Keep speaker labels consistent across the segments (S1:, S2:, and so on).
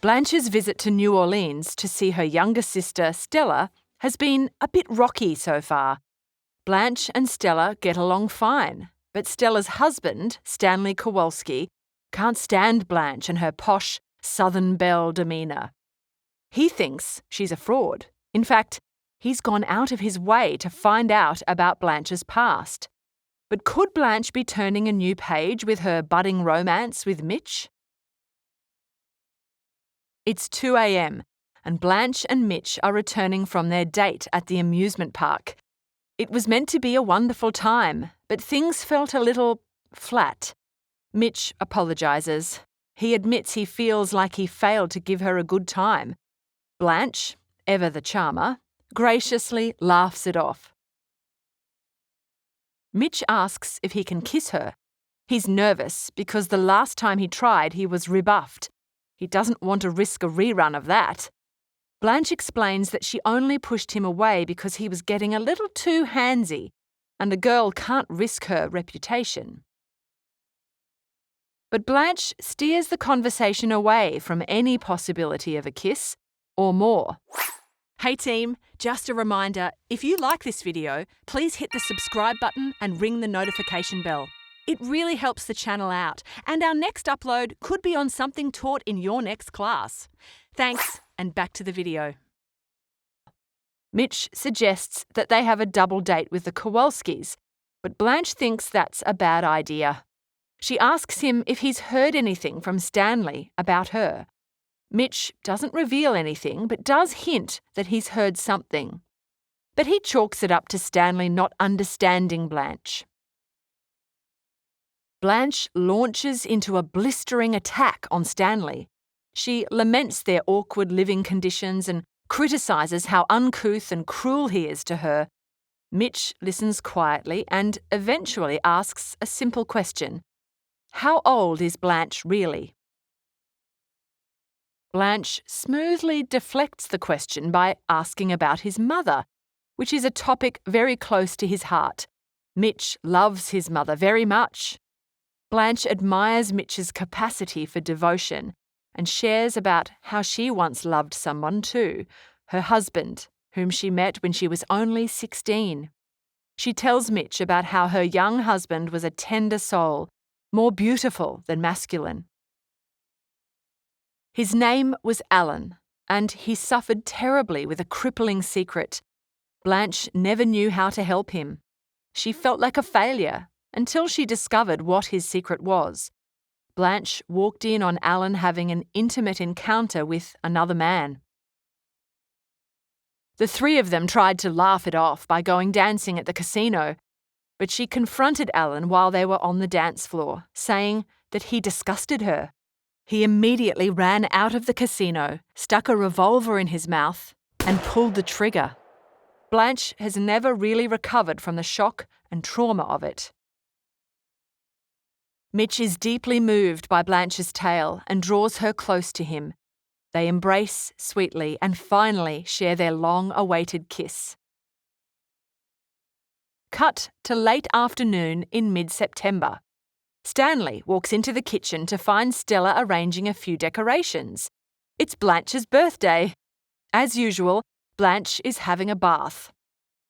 S1: Blanche's visit to New Orleans to see her younger sister, Stella, has been a bit rocky so far. Blanche and Stella get along fine, but Stella's husband, Stanley Kowalski, can't stand Blanche and her posh, Southern belle demeanour. He thinks she's a fraud. In fact, he's gone out of his way to find out about Blanche's past. But could Blanche be turning a new page with her budding romance with Mitch? It's 2 a.m, and Blanche and Mitch are returning from their date at the amusement park. It was meant to be a wonderful time, but things felt a little flat. Mitch apologises. He admits he feels like he failed to give her a good time. Blanche, ever the charmer, graciously laughs it off. Mitch asks if he can kiss her. He's nervous because the last time he tried he was rebuffed. He doesn't want to risk a rerun of that. Blanche explains that she only pushed him away because he was getting a little too handsy, and a girl can't risk her reputation. But Blanche steers the conversation away from any possibility of a kiss or more. Hey team, just a reminder, if you like this video, please hit the subscribe button and ring the notification bell. It really helps the channel out, and our next upload could be on something taught in your next class. Thanks, and back to the video. Mitch suggests that they have a double date with the Kowalskis, but Blanche thinks that's a bad idea. She asks him if he's heard anything from Stanley about her. Mitch doesn't reveal anything, but does hint that he's heard something. But he chalks it up to Stanley not understanding Blanche. Blanche launches into a blistering attack on Stanley. She laments their awkward living conditions and criticises how uncouth and cruel he is to her. Mitch listens quietly and eventually asks a simple question. How old is Blanche really? Blanche smoothly deflects the question by asking about his mother, which is a topic very close to his heart. Mitch loves his mother very much. Blanche admires Mitch's capacity for devotion and shares about how she once loved someone too, her husband, whom she met when she was only 16. She tells Mitch about how her young husband was a tender soul, more beautiful than masculine. His name was Alan, and he suffered terribly with a crippling secret. Blanche never knew how to help him. She felt like a failure until she discovered what his secret was. Blanche walked in on Alan having an intimate encounter with another man. The three of them tried to laugh it off by going dancing at the casino, but she confronted Alan while they were on the dance floor, saying that he disgusted her. He immediately ran out of the casino, stuck a revolver in his mouth, and pulled the trigger. Blanche has never really recovered from the shock and trauma of it. Mitch is deeply moved by Blanche's tale and draws her close to him. They embrace sweetly and finally share their long-awaited kiss. Cut to late afternoon in mid-September. Stanley walks into the kitchen to find Stella arranging a few decorations. It's Blanche's birthday. As usual, Blanche is having a bath.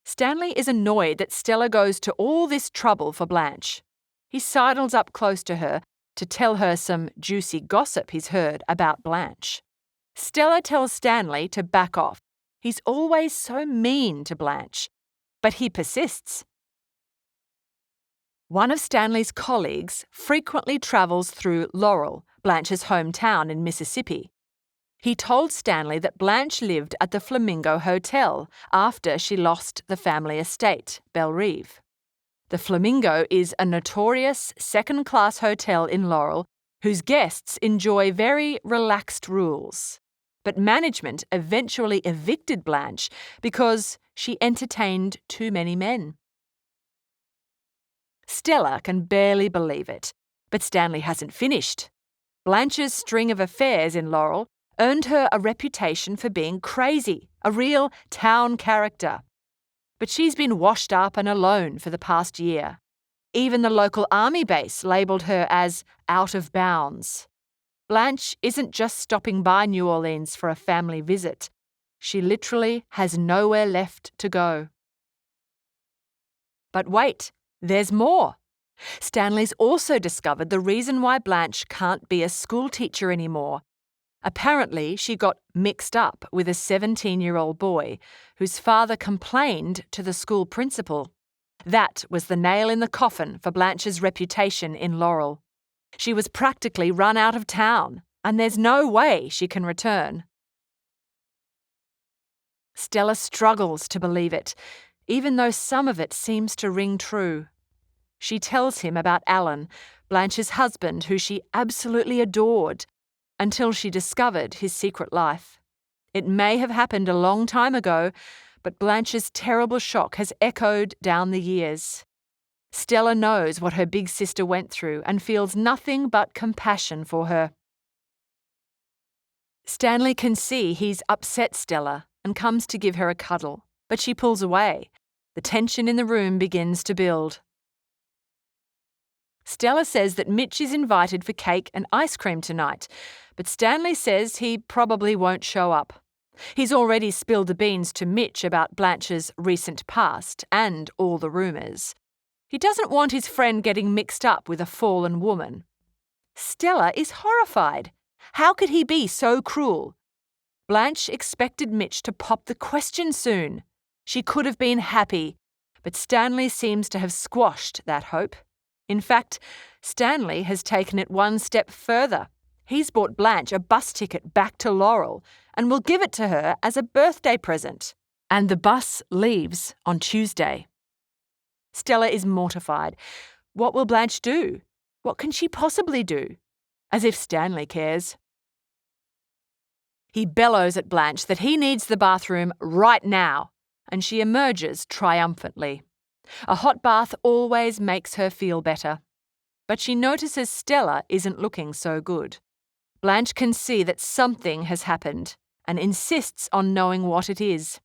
S1: Stanley is annoyed that Stella goes to all this trouble for Blanche. He sidles up close to her to tell her some juicy gossip he's heard about Blanche. Stella tells Stanley to back off. He's always so mean to Blanche. But he persists. One of Stanley's colleagues frequently travels through Laurel, Blanche's hometown in Mississippi. He told Stanley that Blanche lived at the Flamingo Hotel after she lost the family estate, Belle Reve. The Flamingo is a notorious second-class hotel in Laurel whose guests enjoy very relaxed rules. But management eventually evicted Blanche because she entertained too many men. Stella can barely believe it, but Stanley hasn't finished. Blanche's string of affairs in Laurel earned her a reputation for being crazy, a real town character. But she's been washed up and alone for the past year. Even the local army base labelled her as out of bounds. Blanche isn't just stopping by New Orleans for a family visit. She literally has nowhere left to go. But wait, there's more. Stanley's also discovered the reason why Blanche can't be a schoolteacher anymore. Apparently, she got mixed up with a 17-year-old boy whose father complained to the school principal. That was the nail in the coffin for Blanche's reputation in Laurel. She was practically run out of town, and there's no way she can return. Stella struggles to believe it, even though some of it seems to ring true. She tells him about Alan, Blanche's husband, who she absolutely adored, until she discovered his secret life. It may have happened a long time ago, but Blanche's terrible shock has echoed down the years. Stella knows what her big sister went through and feels nothing but compassion for her. Stanley can see he's upset Stella and comes to give her a cuddle, but she pulls away. The tension in the room begins to build. Stella says that Mitch is invited for cake and ice cream tonight, but Stanley says he probably won't show up. He's already spilled the beans to Mitch about Blanche's recent past and all the rumours. He doesn't want his friend getting mixed up with a fallen woman. Stella is horrified. How could he be so cruel? Blanche expected Mitch to pop the question soon. She could have been happy, but Stanley seems to have squashed that hope. In fact, Stanley has taken it one step further. He's bought Blanche a bus ticket back to Laurel and will give it to her as a birthday present. And the bus leaves on Tuesday. Stella is mortified. What will Blanche do? What can she possibly do? As if Stanley cares. He bellows at Blanche that he needs the bathroom right now, and she emerges triumphantly. A hot bath always makes her feel better. But she notices Stella isn't looking so good. Blanche can see that something has happened and insists on knowing what it is.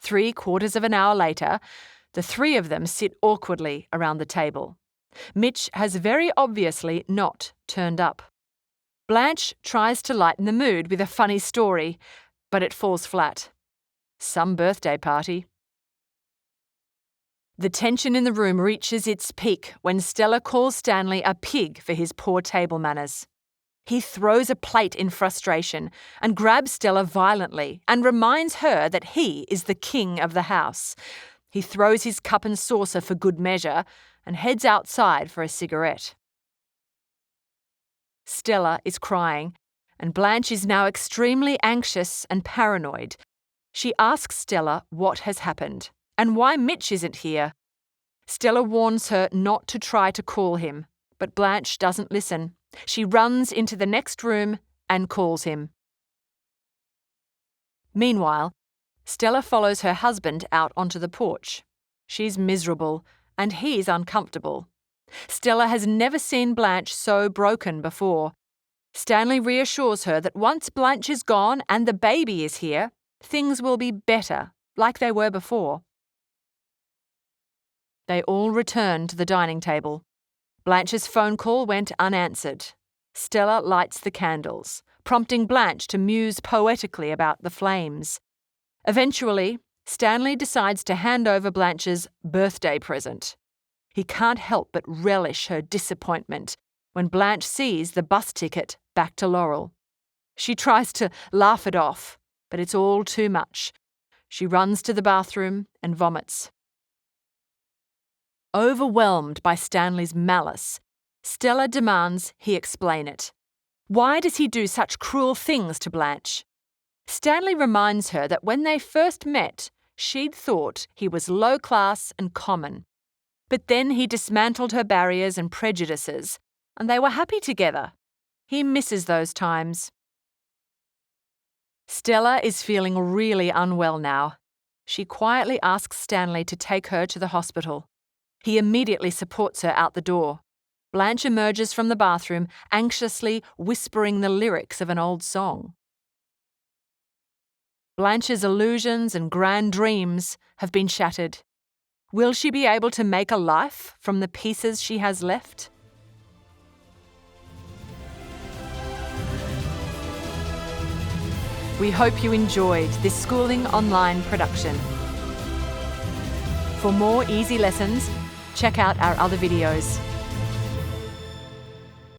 S1: 3/4 of an hour later, the three of them sit awkwardly around the table. Mitch has very obviously not turned up. Blanche tries to lighten the mood with a funny story, but it falls flat. Some birthday party. The tension in the room reaches its peak when Stella calls Stanley a pig for his poor table manners. He throws a plate in frustration and grabs Stella violently and reminds her that he is the king of the house. He throws his cup and saucer for good measure and heads outside for a cigarette. Stella is crying, and Blanche is now extremely anxious and paranoid. She asks Stella what has happened and why Mitch isn't here. Stella warns her not to try to call him, but Blanche doesn't listen. She runs into the next room and calls him. Meanwhile, Stella follows her husband out onto the porch. She's miserable, and he's uncomfortable. Stella has never seen Blanche so broken before. Stanley reassures her that once Blanche is gone and the baby is here, things will be better, like they were before. They all return to the dining table. Blanche's phone call went unanswered. Stella lights the candles, prompting Blanche to muse poetically about the flames. Eventually, Stanley decides to hand over Blanche's birthday present. He can't help but relish her disappointment when Blanche sees the bus ticket back to Laurel. She tries to laugh it off, but it's all too much. She runs to the bathroom and vomits. Overwhelmed by Stanley's malice, Stella demands he explain it. Why does he do such cruel things to Blanche? Stanley reminds her that when they first met, she'd thought he was low class and common. But then he dismantled her barriers and prejudices, and they were happy together. He misses those times. Stella is feeling really unwell now. She quietly asks Stanley to take her to the hospital. He immediately supports her out the door. Blanche emerges from the bathroom, anxiously whispering the lyrics of an old song. Blanche's illusions and grand dreams have been shattered. Will she be able to make a life from the pieces she has left? We hope you enjoyed this schooling online production. For more easy lessons, check out our other videos.